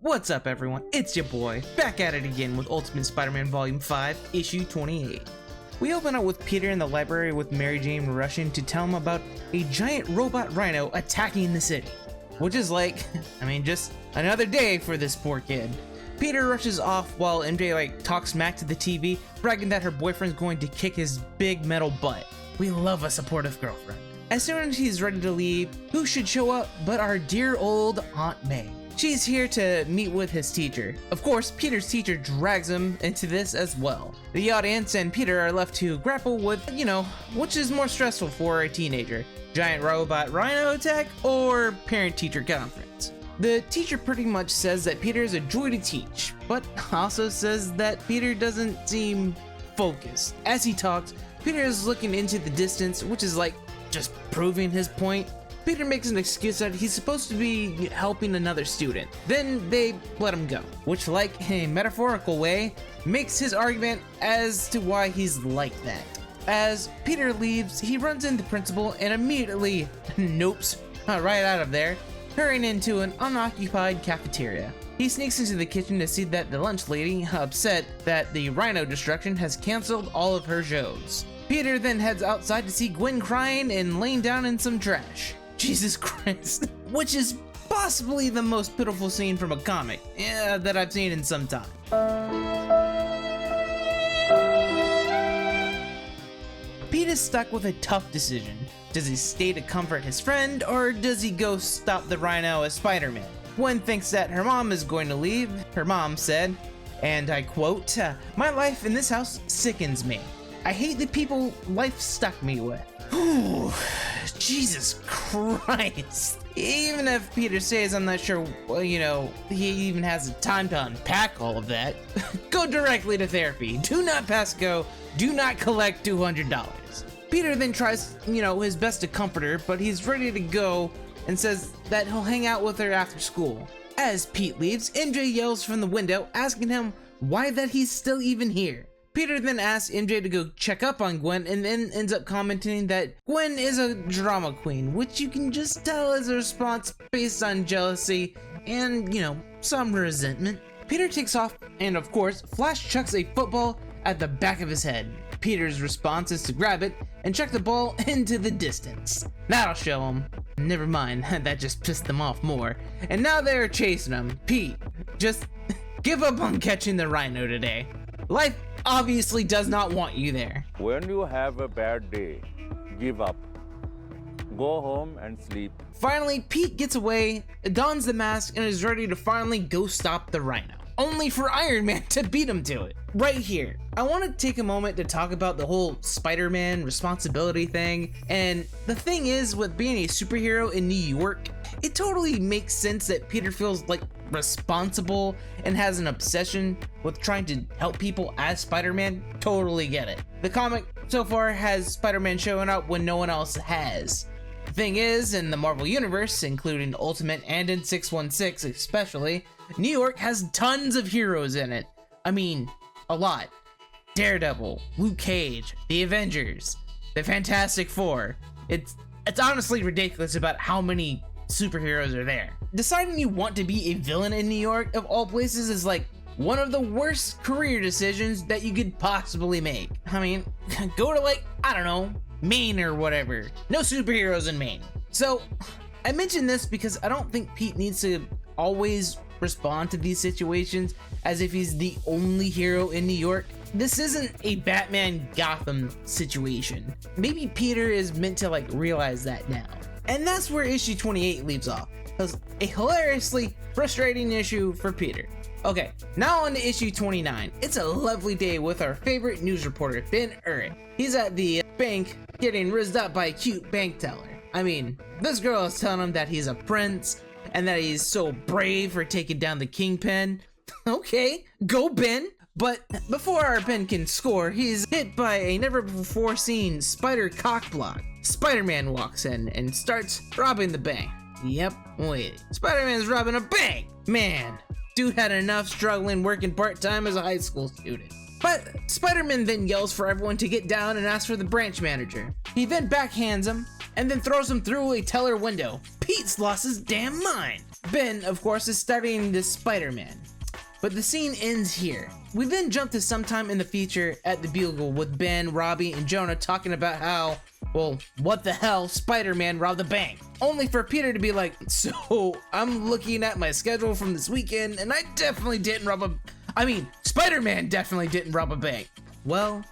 What's up everyone, it's your boy, back at it again with Ultimate Spider-Man Volume 5, Issue 28. We open up with Peter in the library with Mary Jane rushing to tell him about a giant robot rhino attacking the city. Which is like, just another day for this poor kid. Peter rushes off while MJ talks smack to the TV, bragging that her boyfriend's going to kick his big metal butt. We love a supportive girlfriend. As soon as he's ready to leave, who should show up but our dear old Aunt May. She's here to meet with his teacher. Of course, Peter's teacher drags him into this as well. The audience and Peter are left to grapple with, which is more stressful for a teenager, giant robot rhino attack or parent-teacher conference. The teacher pretty much says that Peter is a joy to teach, but also says that Peter doesn't seem focused. As he talks, Peter is looking into the distance, which is just proving his point. Peter makes an excuse that he's supposed to be helping another student. Then they let him go, which in a metaphorical way, makes his argument as to why he's like that. As Peter leaves, he runs into the principal and immediately nopes right out of there, hurrying into an unoccupied cafeteria. He sneaks into the kitchen to see that the lunch lady, upset that the rhino destruction, has canceled all of her shows. Peter then heads outside to see Gwen crying and laying down in some trash. Jesus Christ, which is possibly the most pitiful scene from a comic that I've seen in some time. Pete is stuck with a tough decision. Does he stay to comfort his friend, or does he go stop the rhino as Spider-Man? Gwen thinks that her mom is going to leave. Her mom said, and I quote, "My life in this house sickens me. I hate the people life stuck me with." Ooh, Jesus Christ. Even if Peter says I'm not sure, he even has the time to unpack all of that, go directly to therapy. Do not pass go. Do not collect $200. Peter then tries, his best to comfort her, but he's ready to go and says that he'll hang out with her after school. As Pete leaves, MJ yells from the window, asking him why that he's still even here. Peter then asks MJ to go check up on Gwen and then ends up commenting that Gwen is a drama queen, which you can just tell is a response based on jealousy and, some resentment. Peter takes off and, of course, Flash chucks a football at the back of his head. Peter's response is to grab it and chuck the ball into the distance. That'll show him. Never mind, that just pissed them off more. And now they're chasing him. Pete, just give up on catching the rhino today. Life obviously does not want you there. When you have a bad day, give up. Go home and sleep. Finally, Pete gets away, dons the mask, and is ready to finally go stop the rhino. Only for Iron Man to beat him to it. Right here, I want to take a moment to talk about the whole Spider-Man responsibility thing. And the thing is, with being a superhero in New York, it totally makes sense that Peter feels responsible and has an obsession with trying to help people as Spider-Man. Totally get it. The comic so far has Spider-Man showing up when no one else has. The thing is, in the Marvel Universe, including Ultimate and in 616 especially, New York has tons of heroes in it. A lot. Daredevil, Luke Cage, the Avengers, the Fantastic Four. It's honestly ridiculous about how many superheroes are there. Deciding you want to be a villain in New York, of all places, is one of the worst career decisions that you could possibly make. Go to Maine or whatever. No superheroes in Maine. So, I mention this because I don't think Pete needs to always respond to these situations as if he's the only hero in New York. This isn't a Batman Gotham situation. Maybe Peter is meant to realize that now. And that's where issue 28 leaves off. It was a hilariously frustrating issue for Peter. Okay, now on to issue 29. It's a lovely day with our favorite news reporter, Ben Urich. He's at the bank getting rizzed up by a cute bank teller. This girl is telling him that he's a prince and that he's so brave for taking down the kingpin. Okay, go Ben. But before our Ben can score, he's hit by a never before seen spider cockblock. Spider-Man walks in and starts robbing the bank. Yep, wait, Spider-Man's robbing a bank! Man, dude had enough struggling working part-time as a high school student. But Spider-Man then yells for everyone to get down and asks for the branch manager. He then backhands him and then throws him through a teller window. Pete's lost his damn mind. Ben, of course, is studying this Spider-Man. But the scene ends here. We then jump to sometime in the future at the Bugle with Ben, Robbie, and Jonah talking about how, well, what the hell, Spider-Man robbed the bank. Only for Peter to be like, so I'm looking at my schedule from this weekend and I definitely didn't Spider-Man definitely didn't rob a bank. Well,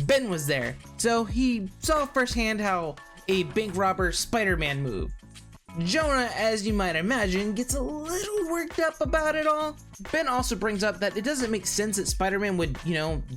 Ben was there, so he saw firsthand how a bank robber Spider-Man moved. Jonah, as you might imagine, gets a little worked up about it all. Ben also brings up that it doesn't make sense that Spider-Man would,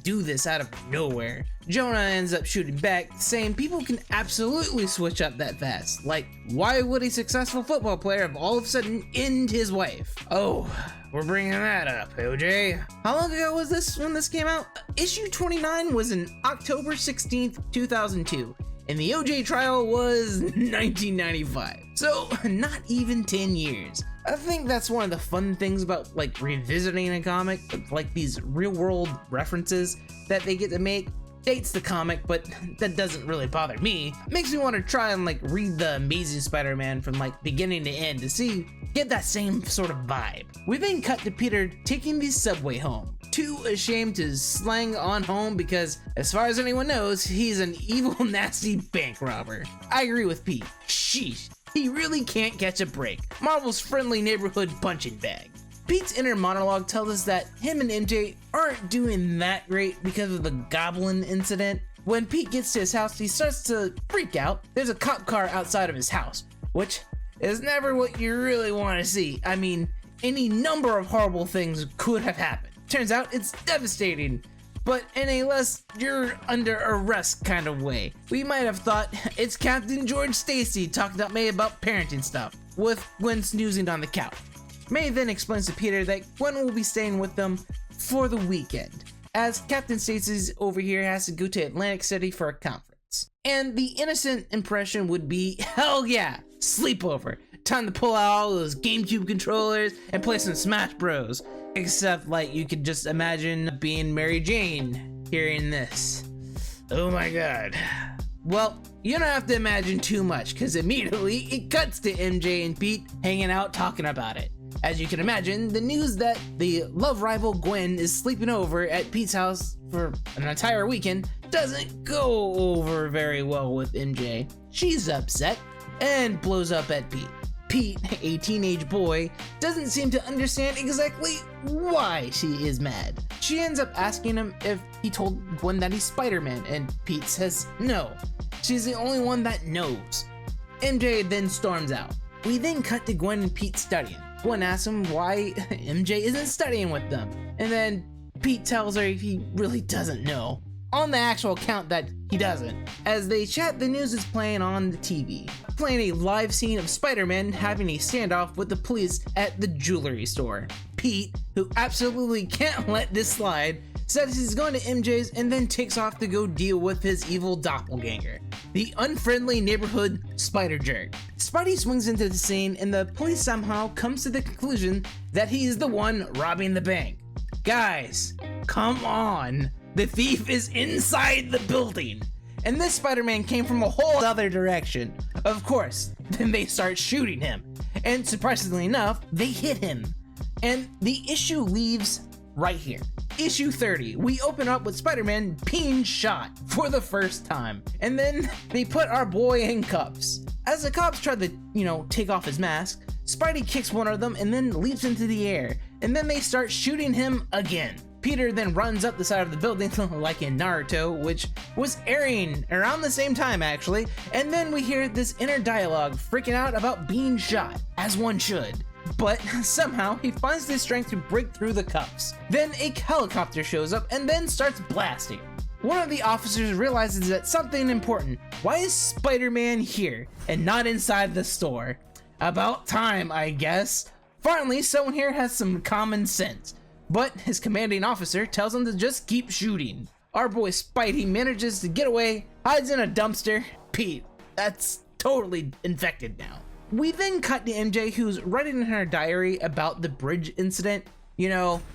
do this out of nowhere. Jonah ends up shooting back, saying people can absolutely switch up that fast. Like, why would a successful football player have all of a sudden end his wife? Oh, we're bringing that up, OJ. How long ago was this when this came out? Issue 29 was in October 16th, 2002. And the OJ trial was 1995. So not even 10 years. I think that's one of the fun things about like revisiting a comic, like these real world references that they get to make. Dates the comic, but that doesn't really bother me. It makes me want to try and like read the Amazing Spider-Man from like beginning to end to get that same sort of vibe. We then cut to Peter taking the subway home. Too ashamed to slang on home because, as far as anyone knows, he's an evil, nasty bank robber. I agree with Pete. Sheesh, he really can't catch a break. Marvel's friendly neighborhood punching bag. Pete's inner monologue tells us that him and MJ aren't doing that great because of the goblin incident. When Pete gets to his house, he starts to freak out. There's a cop car outside of his house, which is never what you really want to see. I mean, any number of horrible things could have happened. Turns out it's devastating, but in a less you're under arrest kind of way. We might have thought it's Captain George Stacy talking to May about parenting stuff, with Gwen snoozing on the couch. May then explains to Peter that Gwen will be staying with them for the weekend, as Captain Stacy's over here has to go to Atlantic City for a conference. And the innocent impression would be, hell yeah, sleepover. Time to pull out all those GameCube controllers and play some Smash Bros. Except, like, you could just imagine being Mary Jane hearing this. Oh my god. Well, you don't have to imagine too much, because immediately it cuts to MJ and Pete hanging out talking about it. As you can imagine, the news that the love rival Gwen is sleeping over at Pete's house for an entire weekend doesn't go over very well with MJ. She's upset and blows up at Pete. Pete, a teenage boy, doesn't seem to understand exactly why she is mad. She ends up asking him if he told Gwen that he's Spider-Man, and Pete says no. She's the only one that knows. MJ then storms out. We then cut to Gwen and Pete studying. Gwen asks him why MJ isn't studying with them, and then Pete tells her he really doesn't know. On the actual account that he doesn't. As they chat, the news is playing on the TV, playing a live scene of Spider-Man having a standoff with the police at the jewelry store. Pete, who absolutely can't let this slide, says he's going to MJ's and then takes off to go deal with his evil doppelganger, the unfriendly neighborhood Spiderjerk. Spidey swings into the scene and the police somehow comes to the conclusion that he is the one robbing the bank. Guys, come on. The thief is inside the building. And this Spider-Man came from a whole other direction. Of course, then they start shooting him. And surprisingly enough, they hit him. And the issue leaves right here. Issue 30, we open up with Spider-Man being shot for the first time. And then they put our boy in cuffs. As the cops try to, take off his mask, Spidey kicks one of them and then leaps into the air. And then they start shooting him again. Peter then runs up the side of the building like in Naruto, which was airing around the same time actually, and then we hear this inner dialogue freaking out about being shot, as one should. But somehow he finds the strength to break through the cuffs. Then a helicopter shows up and then starts blasting. One of the officers realizes that something important. Why is Spider-Man here and not inside the store? About time, I guess. Finally, someone here has some common sense. But his commanding officer tells him to just keep shooting. Our boy Spidey manages to get away, hides in a dumpster. Pete, that's totally infected now. We then cut to MJ, who's writing in her diary about the bridge incident.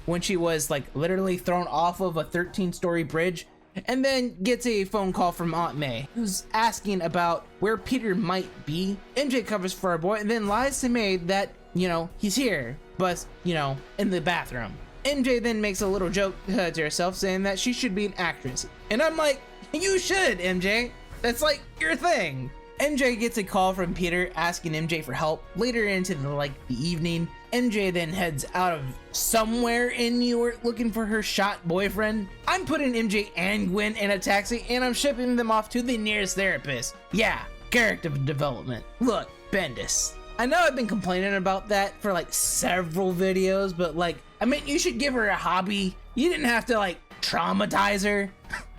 When she was literally thrown off of a 13-story bridge, and then gets a phone call from Aunt May, who's asking about where Peter might be. MJ covers for our boy and then lies to May that you know, he's here, but, you know, in the bathroom. MJ then makes a little joke to herself saying that she should be an actress. And I'm like, you should, MJ. That's like your thing. MJ gets a call from Peter asking MJ for help. Later into the evening, MJ then heads out of somewhere in New York looking for her shot boyfriend. I'm putting MJ and Gwen in a taxi and I'm shipping them off to the nearest therapist. Yeah, character development. Look, Bendis. I know I've been complaining about that for like several videos, but like, I mean, you should give her a hobby. You didn't have to like traumatize her,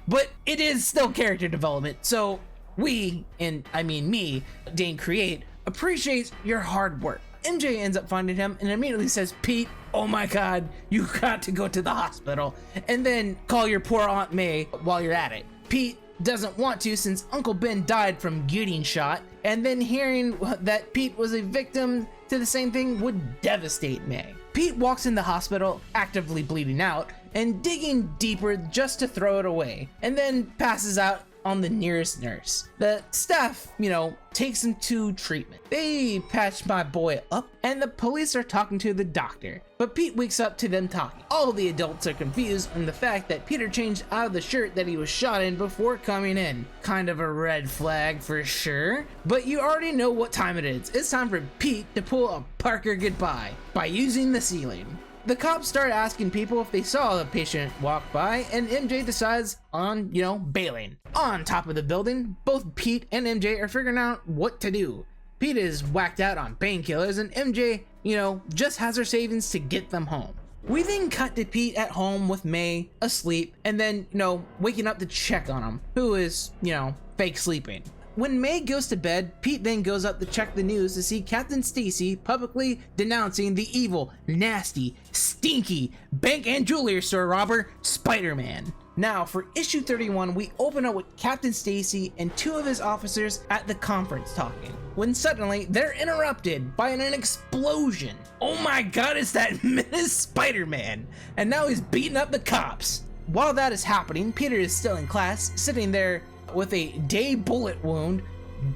but it is still character development. So we, and I mean me, Dane Create, appreciates your hard work. MJ ends up finding him and immediately says, Pete, oh my God, you got to go to the hospital and then call your poor Aunt May while you're at it. Pete doesn't want to since Uncle Ben died from getting shot, and then hearing that Pete was a victim to the same thing would devastate May. Pete walks in the hospital, actively bleeding out, and digging deeper just to throw it away, and then passes out on the nearest nurse. The staff, you know, takes him to treatment. They patch my boy up, and the police are talking to the doctor, but Pete wakes up to them talking. All the adults are confused on the fact that Peter changed out of the shirt that he was shot in before coming in. Kind of a red flag for sure, but you already know what time it is. It's time for Pete to pull a Parker goodbye by using the ceiling. The cops start asking people if they saw the patient walk by, and MJ decides on, you know, bailing. On top of the building, both Pete and MJ are figuring out what to do. Pete is whacked out on painkillers, and MJ, you know, just has her savings to get them home. We then cut to Pete at home with May, asleep, and then, you know, waking up to check on him, who is, you know, fake sleeping. When May goes to bed, Pete then goes up to check the news to see Captain Stacy publicly denouncing the evil, nasty, stinky bank and jewelry store robber, Spider-Man. Now, for issue 31, we open up with Captain Stacy and two of his officers at the conference talking, when suddenly they're interrupted by an explosion. Oh my God, it's that menace Spider-Man, and now he's beating up the cops. While that is happening, Peter is still in class, sitting there with a day bullet wound.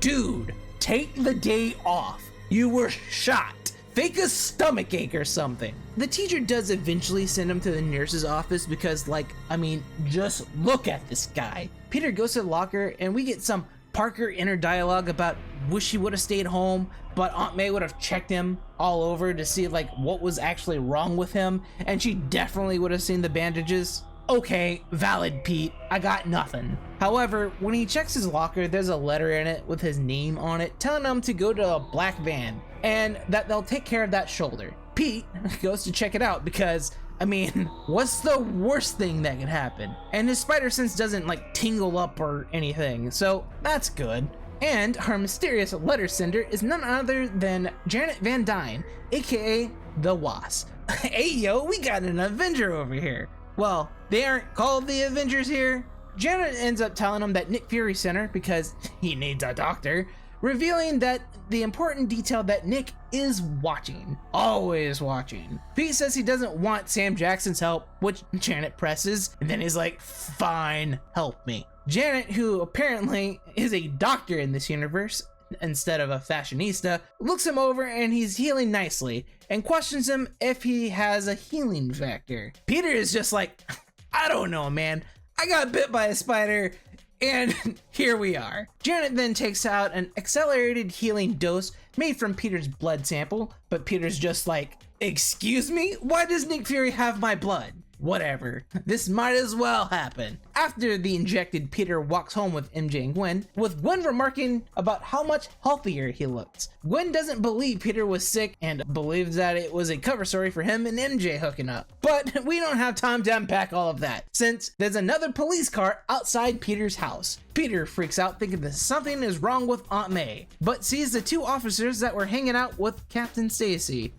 Dude, take the day off. You were shot. Fake a stomach ache or something. The teacher does eventually send him to the nurse's office because, like, I mean, just look at this guy. Peter goes to the locker and we get some Parker inner dialogue about wish he would have stayed home, but Aunt May would have checked him all over to see like what was actually wrong with him, and she definitely would have seen the bandages. Okay, valid, Pete. I got nothing. However, when he checks his locker, there's a letter in it with his name on it telling him to go to a black van and that they'll take care of that shoulder. Pete goes to check it out because, I mean, what's the worst thing that could happen? And his spider sense doesn't like tingle up or anything, so that's good. And our mysterious letter sender is none other than Janet Van Dyne, aka the Wasp. Hey yo, we got an Avenger over here. Well, they aren't called the Avengers here. Janet ends up telling him that Nick Fury sent her because he needs a doctor, revealing that the important detail that Nick is watching, always watching. Pete says he doesn't want Sam Jackson's help, which Janet presses, and then he's like, fine, help me. Janet, who apparently is a doctor in this universe instead of a fashionista, looks him over and he's healing nicely and questions him if he has a healing factor. Peter is just like, I don't know, man. I got bit by a spider and here we are. Janet then takes out an accelerated healing dose made from Peter's blood sample, but Peter's just like, excuse me? Why does Nick Fury have my blood? Whatever, this might as well happen. After the injected, Peter walks home with MJ and Gwen, with Gwen remarking about how much healthier he looks. Gwen doesn't believe Peter was sick and believes that it was a cover story for him and MJ hooking up. But we don't have time to unpack all of that, since there's another police car outside Peter's house. Peter freaks out thinking that something is wrong with Aunt May, but sees the two officers that were hanging out with Captain Stacy.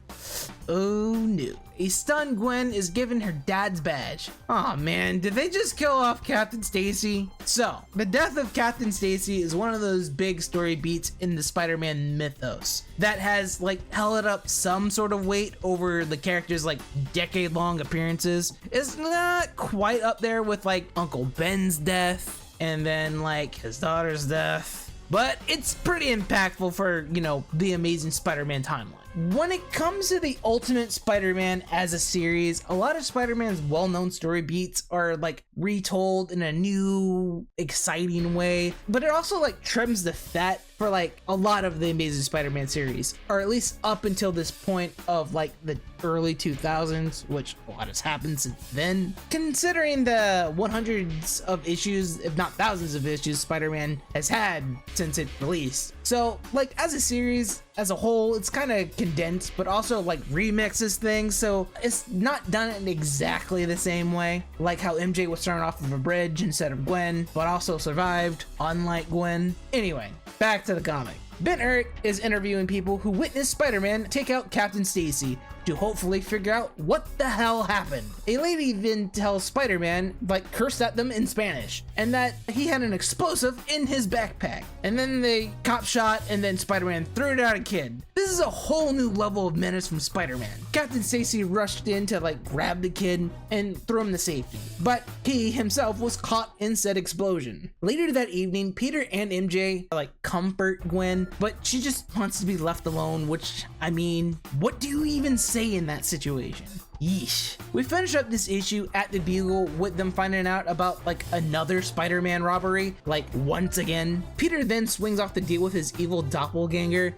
Oh no. A stunned Gwen is given her dad's badge. Aw man, did they just kill off Captain Stacy? So, the death of Captain Stacy is one of those big story beats in the Spider-Man mythos that has like held up some sort of weight over the character's like decade-long appearances. It's not quite up there with like Uncle Ben's death and then like his daughter's death, but it's pretty impactful for, you know, the Amazing Spider-Man timeline. When it comes to the Ultimate Spider-Man as a series, a lot of Spider-Man's well-known story beats are like retold in a new, exciting way, but it also like trims the fat for like a lot of the Amazing Spider-Man series, or at least up until this point of like the early 2000s, which a lot has happened since then. Considering the hundreds of issues, if not thousands of issues, Spider-Man has had since it released. So like as a series, as a whole, it's kind of condensed, but also like remixes things, so it's not done in exactly the same way. Like how MJ was thrown off of a bridge instead of Gwen, but also survived, unlike Gwen. Anyway, back to the comic. Ben Urich is interviewing people who witnessed Spider-Man take out Captain Stacy to hopefully figure out what the hell happened. A lady then tells Spider-Man, like, cursed at them in Spanish, and that he had an explosive in his backpack. And then the cop shot, and then Spider-Man threw it at a kid. This is a whole new level of menace from Spider-Man. Captain Stacy rushed in to like grab the kid and throw him to safety, but he himself was caught in said explosion. Later that evening, Peter and MJ like comfort Gwen, but she just wants to be left alone, which, I mean, what do you even say in that situation? Yeesh. We finish up this issue at the Bugle with them finding out about like another Spider-Man robbery, like once again. Peter then swings off the deal with his evil doppelganger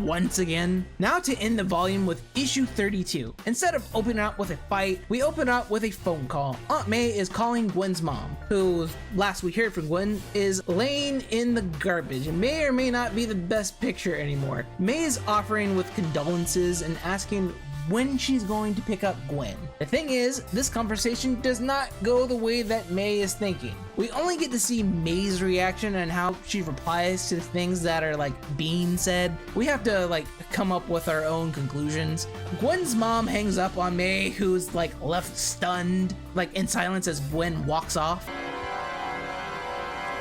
once again. Now to end the volume with issue 32. Instead of opening up with a fight, we open up with a phone call. Aunt May is calling Gwen's mom, who, last we heard from Gwen, is laying in the garbage and may or may not be the best picture anymore. May is offering with condolences and asking when she's going to pick up Gwen. The thing is, this conversation does not go the way that May is thinking. We only get to see May's reaction and how she replies to the things that are like being said. We have to like come up with our own conclusions. Gwen's mom hangs up on May, who's like left stunned, like in silence as Gwen walks off.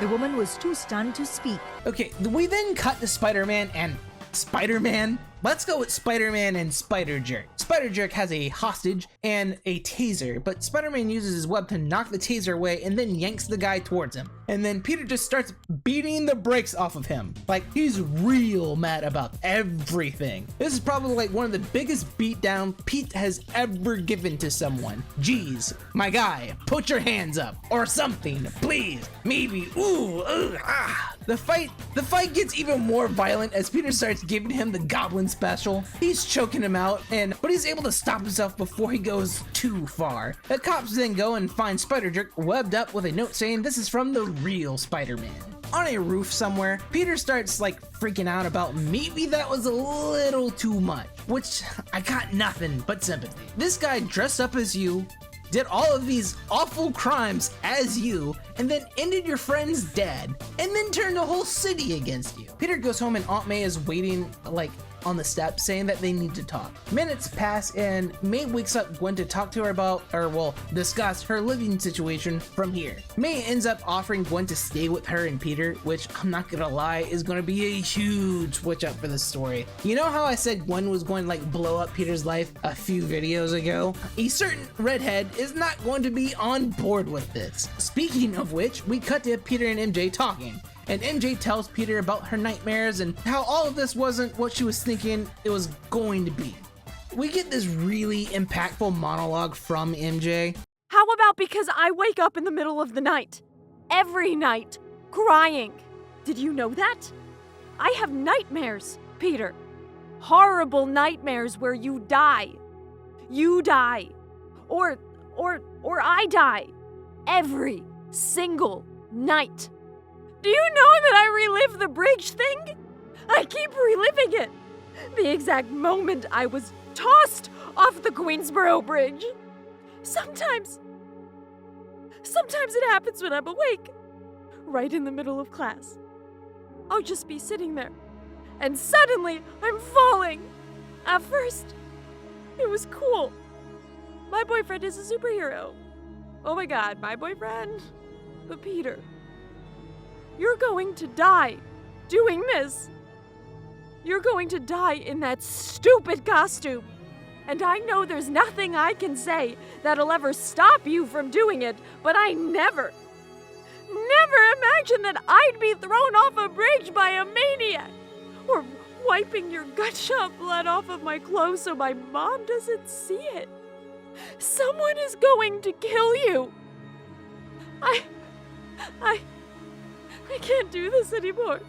The woman was too stunned to speak. Okay, we then cut to Spider-Man and Spider-Man. Let's go with Spider-Man and Spiderjerk. Spiderjerk has a hostage and a taser, but Spider-Man uses his web to knock the taser away and then yanks the guy towards him. And then Peter just starts beating the brakes off of him. Like, he's real mad about everything. This is probably like one of the biggest beatdown Pete has ever given to someone. Jeez, my guy, put your hands up or something, please. Maybe, ah. The fight gets even more violent as Peter starts giving him the goblin special. He's choking him out, but he's able to stop himself before he goes too far. The cops then go and find Spiderjerk webbed up with a note saying this is from the real Spider-Man. On a roof somewhere, Peter starts like freaking out about maybe that was a little too much, which I got nothing but sympathy. This guy dressed up as you, did all of these awful crimes as you, and then ended your friend's dad, and then turned the whole city against you. Peter goes home and Aunt May is waiting like on the steps saying that they need to talk. Minutes pass and May wakes up Gwen to talk to her about, or well, discuss her living situation from here. May ends up offering Gwen to stay with her and Peter, which I'm not gonna lie is gonna be a huge switch up for this story. You know how I said Gwen was going to like blow up Peter's life a few videos ago? A certain redhead is not going to be on board with this. Speaking of which, we cut to Peter and MJ talking. And MJ tells Peter about her nightmares and how all of this wasn't what she was thinking it was going to be. We get this really impactful monologue from MJ. How about because I wake up in the middle of the night, every night, crying? Did you know that? I have nightmares, Peter. Horrible nightmares where you die. You die. Or I die. Every single night. Do you know that I relive the bridge thing? I keep reliving it. The exact moment I was tossed off the Queensboro Bridge. Sometimes it happens when I'm awake, right in the middle of class. I'll just be sitting there, and suddenly I'm falling. At first, it was cool. My boyfriend is a superhero. Oh my God, my boyfriend? But Peter, you're going to die doing this. You're going to die in that stupid costume. And I know there's nothing I can say that'll ever stop you from doing it, but I never imagined that I'd be thrown off a bridge by a maniac. Or wiping your gunshot blood off of my clothes so my mom doesn't see it. Someone is going to kill you. I can't do this anymore.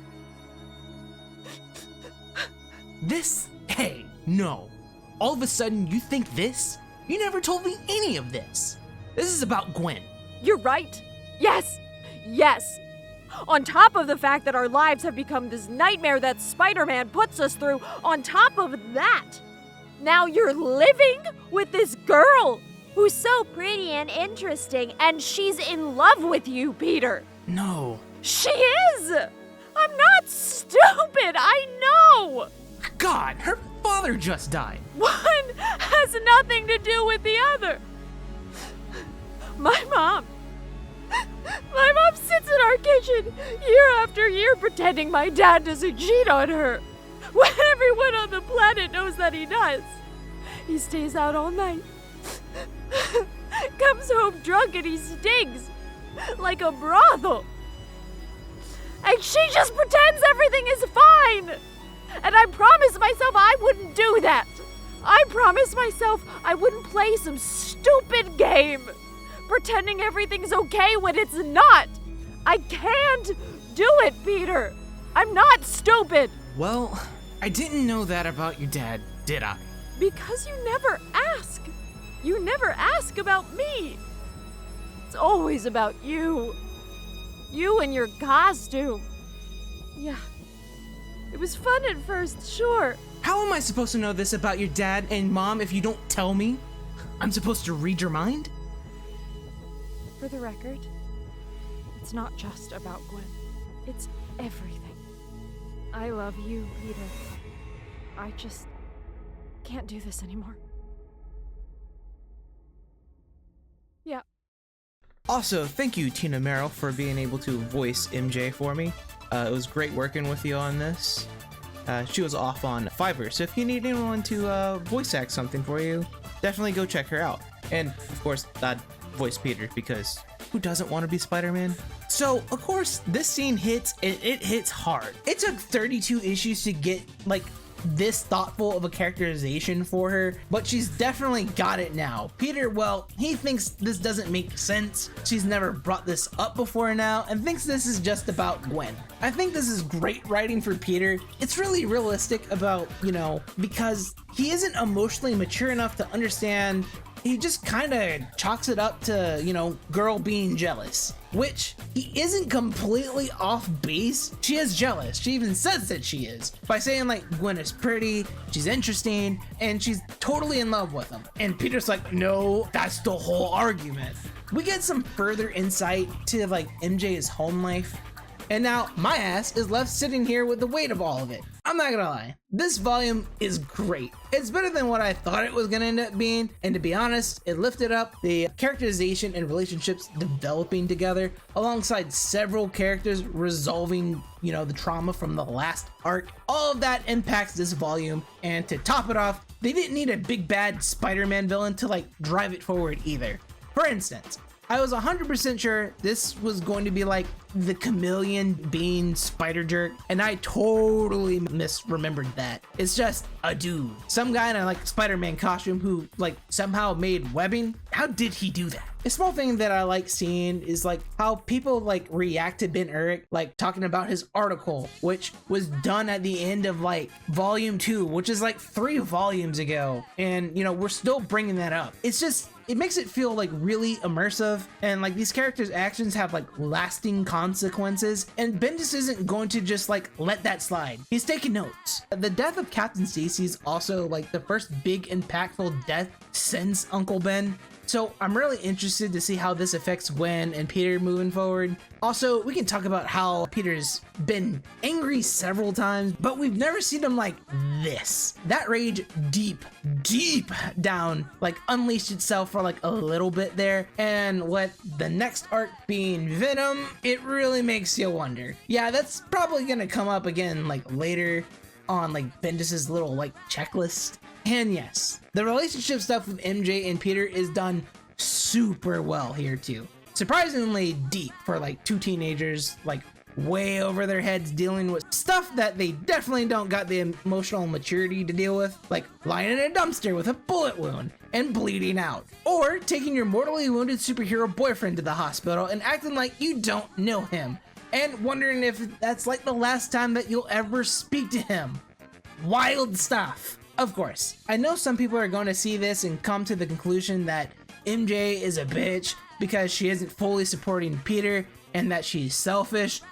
Hey, no. All of a sudden you think this? You never told me any of this. This is about Gwen. You're right. Yes. On top of the fact that our lives have become this nightmare that Spider-Man puts us through, on top of that, now you're living with this girl who's so pretty and interesting, and she's in love with you, Peter. No. She is! I'm not stupid, I know! God, her father just died. One has nothing to do with the other. My mom sits in our kitchen year after year pretending my dad doesn't cheat on her, when everyone on the planet knows that he does. He stays out all night, comes home drunk, and he stings like a brothel. And she just pretends everything is fine. And I promised myself I wouldn't do that. I promised myself I wouldn't play some stupid game, pretending everything's okay when it's not. I can't do it, Peter. I'm not stupid. Well, I didn't know that about your dad, did I? Because you never ask. You never ask about me. It's always about you. You and your costume. Yeah. It was fun at first, sure. How am I supposed to know this about your dad and mom if you don't tell me? I'm supposed to read your mind? For the record, it's not just about Gwen. It's everything. I love you, Peter. I just can't do this anymore. Yeah. Also, thank you, Tina Merrill, for being able to voice MJ for me. It was great working with you on this. She was off on Fiverr, so if you need anyone to voice act something for you, definitely go check her out. And, of course, I'd voice Peter, because who doesn't want to be Spider-Man? So, of course, this scene hits, and it hits hard. It took 32 issues to get, like, this thoughtful of a characterization for her, but she's definitely got it now. Peter, well, he thinks this doesn't make sense. She's never brought this up before now, and thinks this is just about Gwen. I think this is great writing for Peter. It's really realistic about, because he isn't emotionally mature enough to understand. He just kind of chalks it up to, girl being jealous, which he isn't completely off base. She is jealous. She even says that she is by saying, like, Gwen is pretty, she's interesting, and she's totally in love with him. And Peter's like, no, that's the whole argument. We get some further insight to, like, MJ's home life. And now my ass is left sitting here with the weight of all of it. I'm not gonna lie, this volume is great. It's better than what I thought it was gonna end up being, and to be honest, it lifted up the characterization and relationships developing together, alongside several characters resolving, the trauma from the last arc. All of that impacts this volume, and to top it off, they didn't need a big bad Spider-Man villain to, like, drive it forward either. For instance, I was 100% sure this was going to be like the chameleon being Spiderjerk, and I totally misremembered that. It's just a dude, some guy in a, like, Spider-Man costume who, like, somehow made webbing. How did he do that? A small thing that I like seeing is, like, how people, like, react to Ben Urich, like, talking about his article, which was done at the end of, like, volume 2, which is like 3 volumes ago, and we're still bringing that up. It's just, it makes it feel, like, really immersive, and, like, these characters' actions have, like, lasting consequences, and Ben just isn't going to just, like, let that slide. He's taking notes. The death of Captain Stacy is also, like, the first big impactful death since Uncle Ben. So I'm really interested to see how this affects Gwen and Peter moving forward. Also, we can talk about how Peter's been angry several times, but we've never seen him like this. That rage deep down, like, unleashed itself for, like, a little bit there. And with the next arc being Venom, it really makes you wonder. Yeah, that's probably gonna come up again, like, later on, like, Bendis's little, like, checklist. And yes, the relationship stuff with MJ and Peter is done super well here too. Surprisingly deep for, like, 2 teenagers, like, way over their heads dealing with stuff that they definitely don't got the emotional maturity to deal with, like lying in a dumpster with a bullet wound and bleeding out, or taking your mortally wounded superhero boyfriend to the hospital and acting like you don't know him and wondering if that's like the last time that you'll ever speak to him. Wild stuff. Of course, I know some people are going to see this and come to the conclusion that MJ is a bitch because she isn't fully supporting Peter and that she's selfish.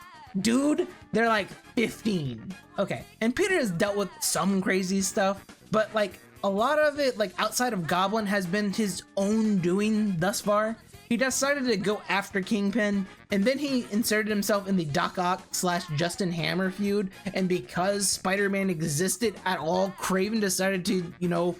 Dude, they're like 15. Okay, and Peter has dealt with some crazy stuff, but like a lot of it, like outside of Goblin, has been his own doing thus far. He decided to go after Kingpin, and then he inserted himself in the Doc Ock / Justin Hammer feud, and because Spider-Man existed at all, Craven decided to, you know,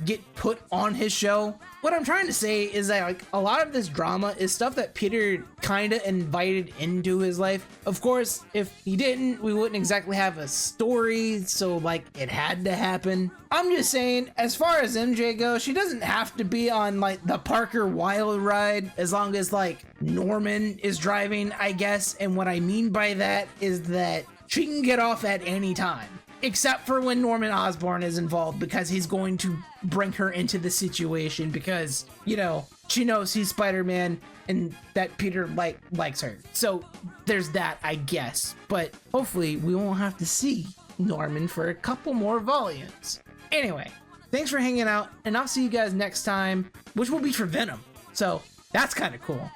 get put on his show. What I'm trying to say is that like a lot of this drama is stuff that Peter kind of invited into his life. Of course, if he didn't, we wouldn't exactly have a story, so like it had to happen. I'm just saying, as far as MJ goes, she doesn't have to be on like the Parker Wild ride as long as like Norman is driving, I guess. And what I mean by that is that she can get off at any time. Except for when Norman Osborn is involved, because he's going to bring her into the situation because, you know, she knows he's Spider-Man and that Peter likes her. So there's that, I guess. But hopefully we won't have to see Norman for a couple more volumes. Anyway, thanks for hanging out, and I'll see you guys next time, which will be for Venom. So that's kind of cool.